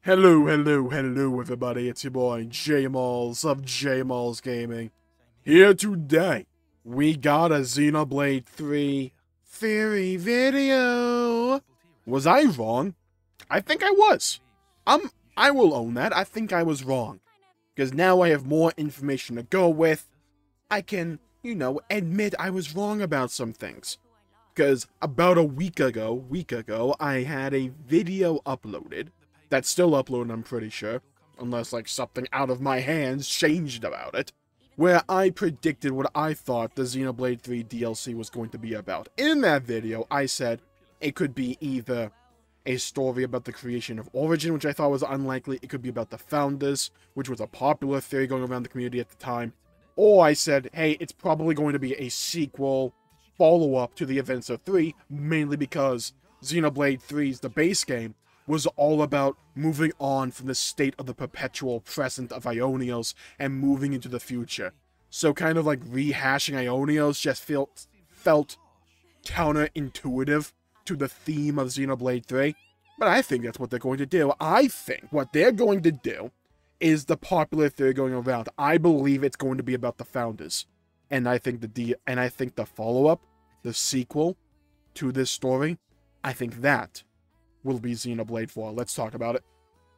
Hello, everybody. It's your boy, J-Malls of J-Malls Gaming. Here today, we got a Xenoblade 3 theory video. Was I wrong? I think I was. I will own that. I think I was wrong. Because now I have more information to go with. I can, admit I was wrong about some things. Because about a week ago, I had a video uploaded. That's still uploading, I'm pretty sure. Unless, something out of my hands changed about it. Where I predicted what I thought the Xenoblade 3 DLC was going to be about. In that video, I said it could be either a story about the creation of Origin, which I thought was unlikely. It could be about the Founders, which was a popular theory going around the community at the time. Or I said, hey, it's probably going to be a sequel, follow-up to the events of 3, mainly because Xenoblade 3's the base game was all about moving on from the state of the perpetual present of Ionios and moving into the future. So kind of rehashing Ionios just felt counterintuitive to the theme of Xenoblade 3. But I think that's what they're going to do. I think what they're going to do is the popular theory going around. I believe it's going to be about the Founders. And I think the follow-up, the sequel to this story, I think that will be Xenoblade 4. Let's talk about it.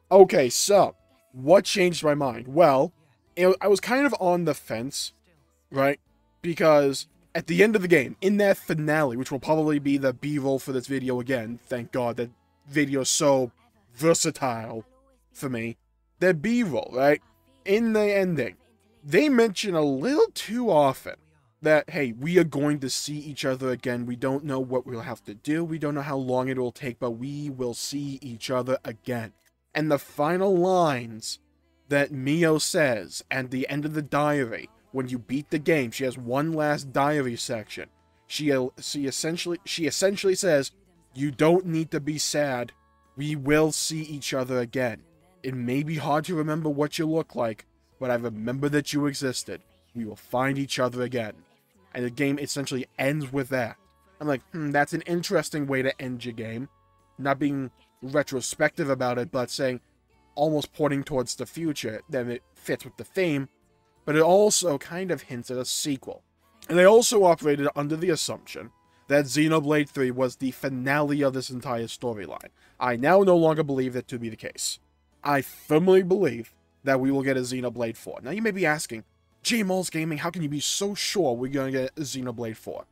Okay, so, what changed my mind? Well, I was kind of on the fence, right? Because at the end of the game, in that finale, which will probably be the B-roll for this video again, thank God that video is so versatile for me, the B-roll, right? In the ending, they mention a little too often that, hey, we are going to see each other again. We don't know what we'll have to do. We don't know how long it will take, but we will see each other again. And the final lines that Mio says at the end of the diary, when you beat the game, she has one last diary section. She essentially says, you don't need to be sad. We will see each other again. It may be hard to remember what you look like, but I remember that you existed. We will find each other again. And the game essentially ends with that. I'm like, that's an interesting way to end your game. Not being retrospective about it, but saying, almost pointing towards the future, then it fits with the theme. But it also kind of hints at a sequel. And they also operated under the assumption that Xenoblade 3 was the finale of this entire storyline. I now no longer believe that to be the case. I firmly believe that we will get a Xenoblade 4. Now you may be asking, J-Malls Gaming, how can you be so sure we're going to get a Xenoblade 4?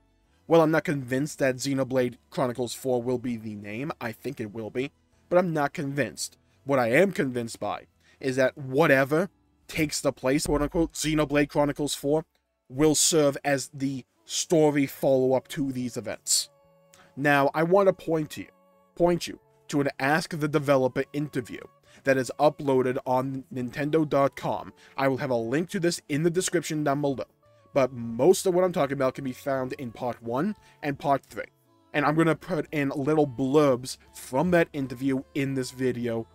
Well, I'm not convinced that Xenoblade Chronicles 4 will be the name. I think it will be, but I'm not convinced. What I am convinced by is that whatever takes the place, quote-unquote, Xenoblade Chronicles 4 will serve as the story follow-up to these events. Now, I want to point you to an Ask the Developer interview that is uploaded on Nintendo.com. I will have a link to this in the description down below. But most of what I'm talking about can be found in Part 1 and Part 3. And I'm going to put in little blurbs from that interview in this video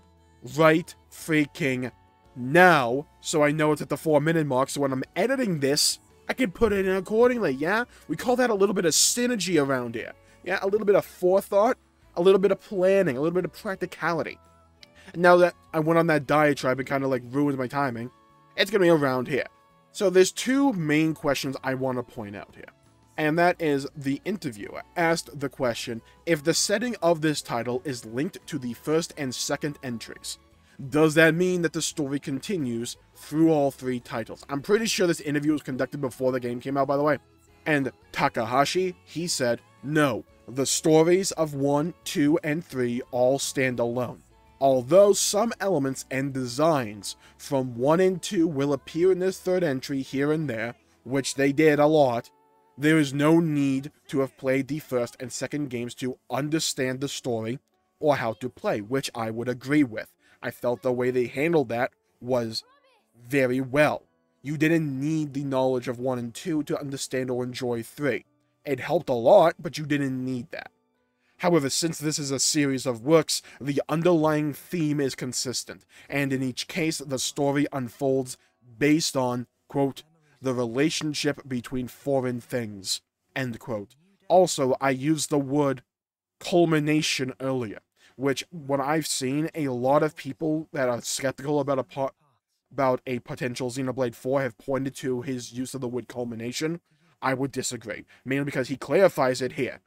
right freaking now, so I know it's at the 4-minute mark, so when I'm editing this, I can put it in accordingly, yeah? We call that a little bit of synergy around here. Yeah, a little bit of forethought, a little bit of planning, a little bit of practicality. Now that I went on that diatribe and kind of ruined my timing, it's going to be around here. So there's two main questions I want to point out here. And that is the interviewer asked the question, if the setting of this title is linked to the first and second entries, does that mean that the story continues through all 3 titles? I'm pretty sure this interview was conducted before the game came out, by the way. And Takahashi, he said, no, the stories of 1, 2, and 3 all stand alone. Although some elements and designs from 1 and 2 will appear in this 3rd entry here and there, which they did a lot, there is no need to have played the first and second games to understand the story or how to play, which I would agree with. I felt the way they handled that was very well. You didn't need the knowledge of 1 and 2 to understand or enjoy 3. It helped a lot, but you didn't need that. However, since this is a series of works, the underlying theme is consistent, and in each case, the story unfolds based on, quote, the relationship between foreign things, end quote. Also, I used the word culmination earlier, which what I've seen, a lot of people that are skeptical about a potential Xenoblade 4 have pointed to his use of the word culmination. I would disagree, mainly because he clarifies it here.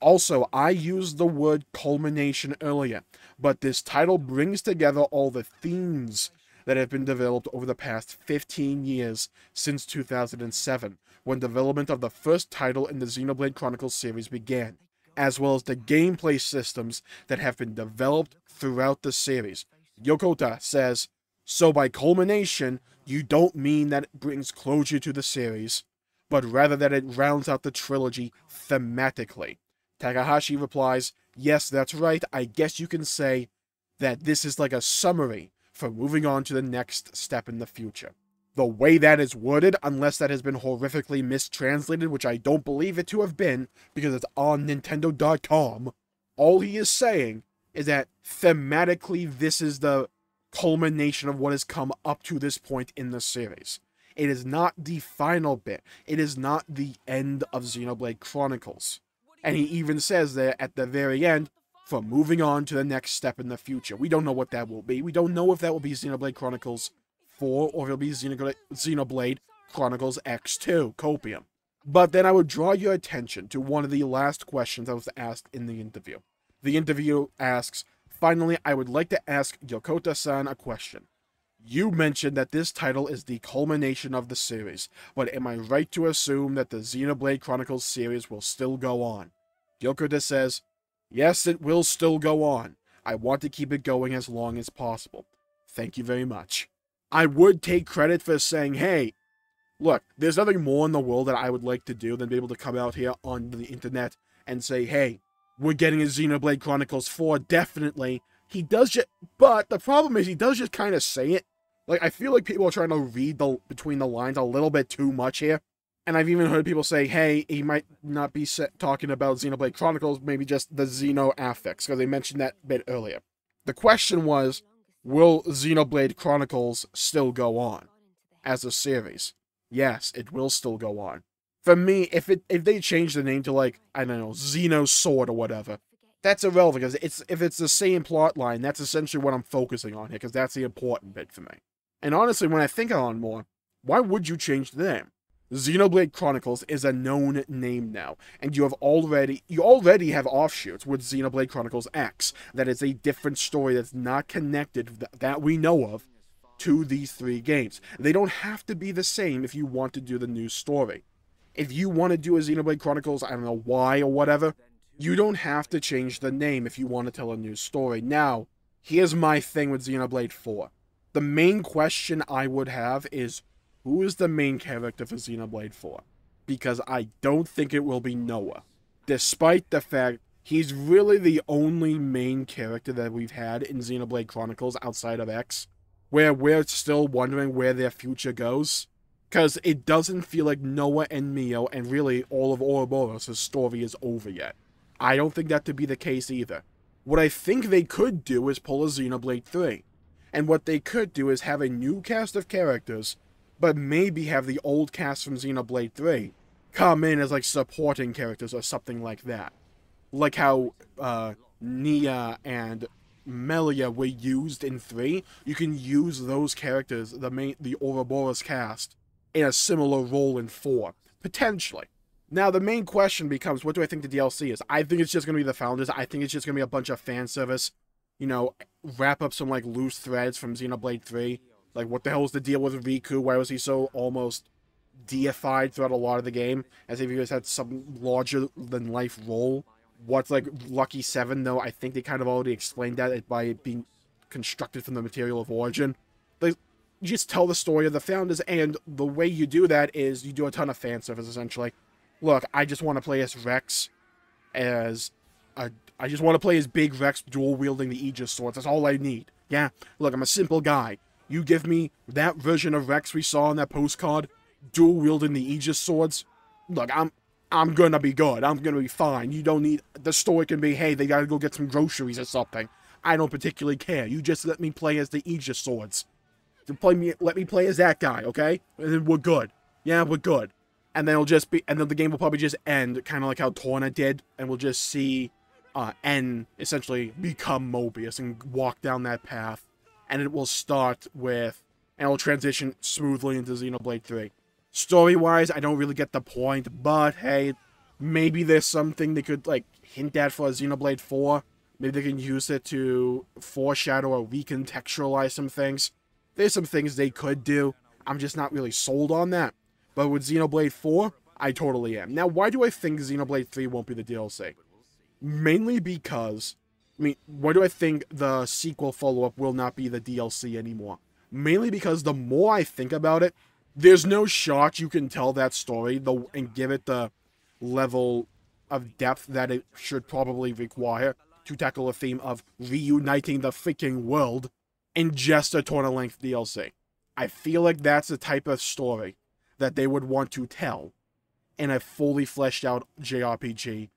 Also, I used the word culmination earlier, but this title brings together all the themes that have been developed over the past 15 years since 2007, when development of the first title in the Xenoblade Chronicles series began, as well as the gameplay systems that have been developed throughout the series. Yokota says, "So by culmination, you don't mean that it brings closure to the series, but rather that it rounds out the trilogy thematically." Takahashi replies, "Yes, that's right. I guess you can say that this is like a summary for moving on to the next step in the future." The way that is worded, unless that has been horrifically mistranslated, which I don't believe it to have been, because it's on Nintendo.com, all he is saying is that thematically this is the culmination of what has come up to this point in the series. It is not the final bit. It is not the end of Xenoblade Chronicles. And he even says there at the very end, for moving on to the next step in the future. We don't know what that will be. We don't know if that will be Xenoblade Chronicles 4 or if it'll be Xenoblade Chronicles X2, Copium. But then I would draw your attention to one of the last questions that was asked in the interview. The interview asks, "Finally, I would like to ask Yokota-san a question. You mentioned that this title is the culmination of the series, but am I right to assume that the Xenoblade Chronicles series will still go on?" Yokota says, "Yes, it will still go on. I want to keep it going as long as possible. Thank you very much." I would take credit for saying, hey, look, there's nothing more in the world that I would like to do than be able to come out here on the internet and say, hey, we're getting a Xenoblade Chronicles 4, definitely. He does just, but the problem is he does just kind of say it. Like, I feel like people are trying to read between the lines a little bit too much here. And I've even heard people say, hey, he might not be talking about Xenoblade Chronicles, maybe just the Xeno affix, because they mentioned that bit earlier. The question was, will Xenoblade Chronicles still go on as a series? Yes, it will still go on. For me, if they change the name to, like, I don't know, Xenosword or whatever, that's irrelevant, because if it's the same plot line, that's essentially what I'm focusing on here, because that's the important bit for me. And honestly, when I think on more, why would you change the name? Xenoblade Chronicles is a known name now, and you already have offshoots with Xenoblade Chronicles X. That is a different story that's not connected, that we know of, to these three games. They don't have to be the same if you want to do the new story. If you want to do a Xenoblade Chronicles, I don't know why or whatever, you don't have to change the name if you want to tell a new story. Now, here's my thing with Xenoblade 4. The main question I would have is, who is the main character for Xenoblade 4? Because I don't think it will be Noah. Despite the fact he's really the only main character that we've had in Xenoblade Chronicles outside of X, where we're still wondering where their future goes. Because it doesn't feel like Noah and Mio and really all of Ouroboros' story is over yet. I don't think that to be the case either. What I think they could do is pull a Xenoblade 3. And what they could do is have a new cast of characters, but maybe have the old cast from Xenoblade 3 come in as, like, supporting characters or something like that. Like how Nia and Melia were used in 3. You can use those characters, the Ouroboros cast, in a similar role in 4. Potentially. Now, the main question becomes, what do I think the DLC is? I think it's just going to be the Founders. I think it's just going to be a bunch of fan service. You know, wrap up some, like, loose threads from Xenoblade 3. Like, what the hell was the deal with Riku? Why was he so almost deified throughout a lot of the game? As if he just had some larger-than-life role. What's, like, Lucky 7, though? I think they kind of already explained that by it being constructed from the material of origin. Like, you just tell the story of the Founders, and the way you do that is you do a ton of fan service, essentially. Look, I just want to play as Rex I just want to play as Big Rex dual-wielding the Aegis swords. That's all I need. Yeah? Look, I'm a simple guy. You give me that version of Rex we saw on that postcard, dual-wielding the Aegis swords. Look, I'm gonna be good. I'm gonna be fine. You don't need... The story can be, hey, they gotta go get some groceries or something. I don't particularly care. You just let me play as the Aegis swords. Let me play as that guy, okay? And then we're good. Yeah, we're good. And then it'll just be... And then the game will probably just end, kind of like how Torna did. And we'll just see and essentially become Mobius and walk down that path. And it will start with, and it'll transition smoothly into Xenoblade 3. Story-wise, I don't really get the point, but hey, maybe there's something they could, like, hint at for Xenoblade 4. Maybe they can use it to foreshadow or recontextualize some things. There's some things they could do. I'm just not really sold on that. But with Xenoblade 4, I totally am. Now, why do I think Xenoblade 3 won't be the DLC? Mainly because, why do I think the sequel follow-up will not be the DLC anymore? Mainly because the more I think about it, there's no shot you can tell that story and give it the level of depth that it should probably require to tackle a theme of reuniting the freaking world in just a tournament-length DLC. I feel like that's the type of story that they would want to tell in a fully fleshed out JRPG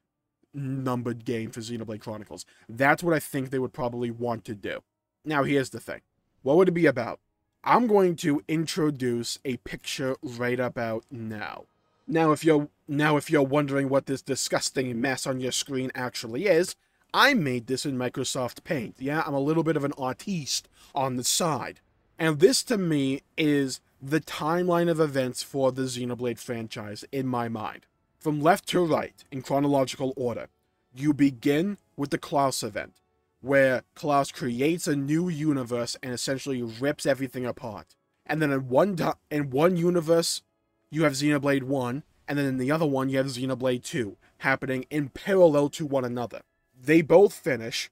numbered game for Xenoblade Chronicles. That's what I think they would probably want to do. Now, here's the thing. What would it be about? I'm going to introduce a picture right about now. Now, if you're wondering what this disgusting mess on your screen actually is, I made this in Microsoft Paint. Yeah, I'm a little bit of an artiste on the side. And this, to me, is the timeline of events for the Xenoblade franchise in my mind. From left to right, in chronological order, you begin with the Klaus event, where Klaus creates a new universe and essentially rips everything apart. And then in one universe, you have Xenoblade 1, and then in the other one, you have Xenoblade 2, happening in parallel to one another. They both finish,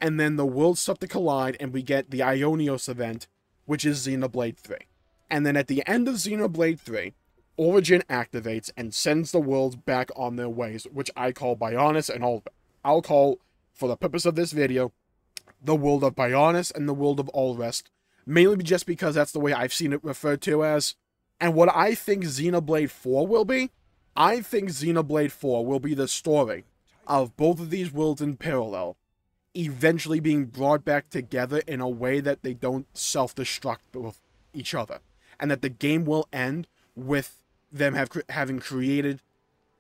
and then the worlds start to collide, and we get the Ionios event, which is Xenoblade 3. And then at the end of Xenoblade 3, Origin activates and sends the worlds back on their ways, which I call Bionis and all. I'll call, for the purpose of this video, the world of Bionis and the world of Allrest, mainly just because that's the way I've seen it referred to as. And what I think Xenoblade 4 will be, I think Xenoblade 4 will be the story of both of these worlds in parallel, eventually being brought back together in a way that they don't self-destruct with each other. And that the game will end with them having created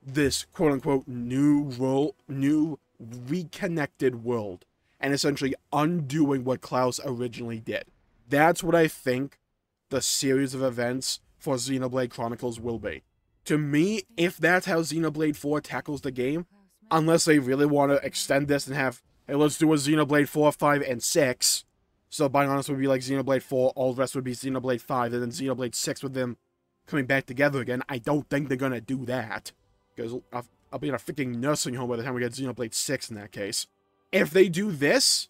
this quote-unquote new reconnected world, and essentially undoing what Klaus originally did. That's what I think the series of events for Xenoblade Chronicles will be. To me, if that's how Xenoblade 4 tackles the game, unless they really want to extend this and have, hey, let's do a Xenoblade 4, 5, and 6, so Bionis would be like Xenoblade 4, all the rest would be Xenoblade 5, and then Xenoblade 6 with them coming back together again. I don't think they're gonna do that, because I'll be in a freaking nursing home by the time we get Xenoblade 6 in that case. If they do this,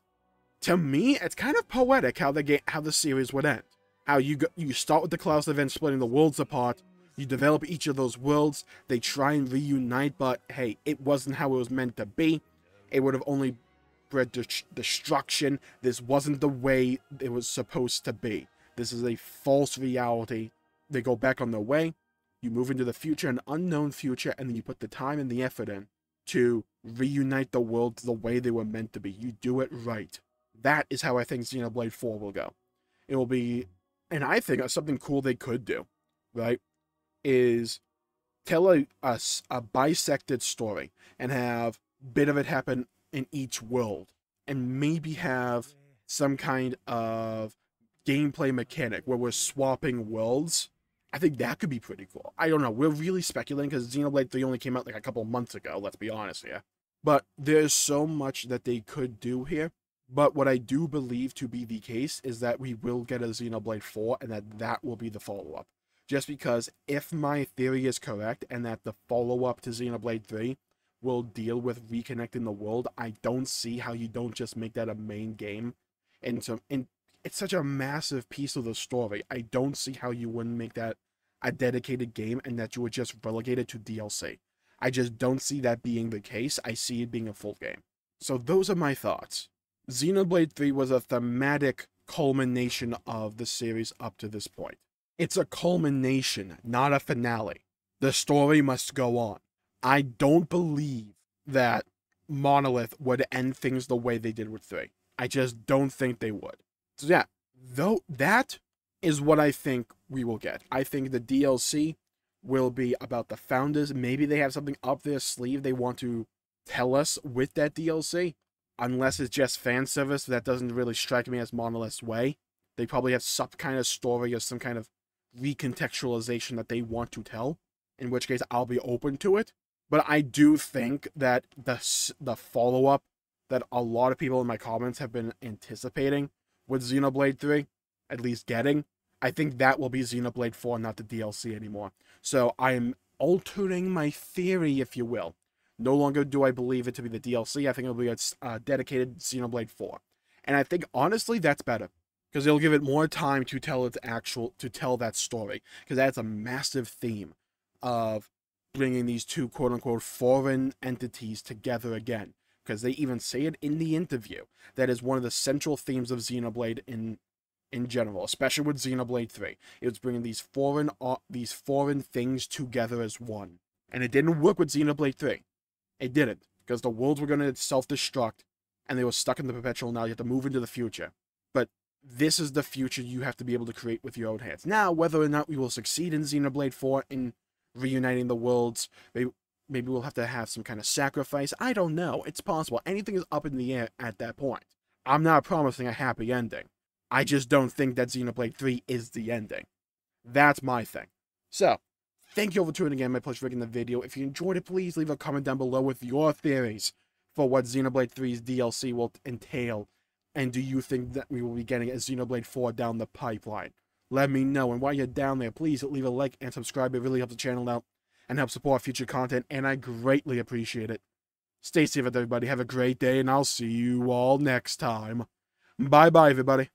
to me, it's kind of poetic how the series would end. How you start with the Klaus event splitting the worlds apart, you develop each of those worlds, they try and reunite, but hey, it wasn't how it was meant to be. It would have only bred destruction. This wasn't the way it was supposed to be. This is a false reality. They go back on their way, you move into the future, an unknown future, and then you put the time and the effort in to reunite the worlds the way they were meant to be. You do it right. That is how I think Xenoblade 4 will go. It will be, and I think something cool they could do, right, is tell a bisected story and have a bit of it happen in each world, and maybe have some kind of gameplay mechanic where we're swapping worlds. I think that could be pretty cool. I don't know. We're really speculating because Xenoblade 3 only came out like a couple months ago, let's be honest here. But there's so much that they could do here. But what I do believe to be the case is that we will get a Xenoblade 4 and that will be the follow-up. Just because if my theory is correct and that the follow-up to Xenoblade 3 will deal with reconnecting the world, I don't see how you don't just make that a main game. And it's such a massive piece of the story. I don't see how you wouldn't make that a dedicated game and that you would just relegate it to DLC. I just don't see that being the case. I see it being a full game. So those are my thoughts. Xenoblade 3 was a thematic culmination of the series up to this point. It's a culmination, not a finale. The story must go on. I don't believe that Monolith would end things the way they did with 3. I just don't think they would. So yeah, though that is what I think we will get. I think the DLC will be about the founders. Maybe they have something up their sleeve they want to tell us with that DLC, unless it's just fan service. That doesn't really strike me as Monolith's way. They probably have some kind of story or some kind of recontextualization that they want to tell, in which case I'll be open to it. But I do think that the follow-up that a lot of people in my comments have been anticipating with Xenoblade 3, at least getting, I think that will be Xenoblade 4, not the DLC anymore. So I am altering my theory, if you will. No longer do I believe it to be the DLC. I think it'll be a dedicated Xenoblade 4. And I think, honestly, that's better. Because it'll give it more time to tell that story. Because that's a massive theme of bringing these two quote-unquote foreign entities together again. Because they even say it in the interview. That is one of the central themes of Xenoblade in general, especially with Xenoblade 3. It was bringing these foreign things together as one. And it didn't work with Xenoblade 3. It didn't, because the worlds were going to self-destruct, and they were stuck in the perpetual. Now you have to move into the future. But this is the future you have to be able to create with your own hands. Now, whether or not we will succeed in Xenoblade 4 in reuniting the worlds, maybe we'll have to have some kind of sacrifice. I don't know. It's possible. Anything is up in the air at that point. I'm not promising a happy ending. I just don't think that Xenoblade 3 is the ending. That's my thing. So, thank you all for tuning in. My pleasure for making the video. If you enjoyed it, please leave a comment down below with your theories for what Xenoblade 3's DLC will entail. And do you think that we will be getting a Xenoblade 4 down the pipeline? Let me know. And while you're down there, please leave a like and subscribe. It really helps the channel out and helps support future content. And I greatly appreciate it. Stay safe, everybody. Have a great day. And I'll see you all next time. Bye-bye, everybody.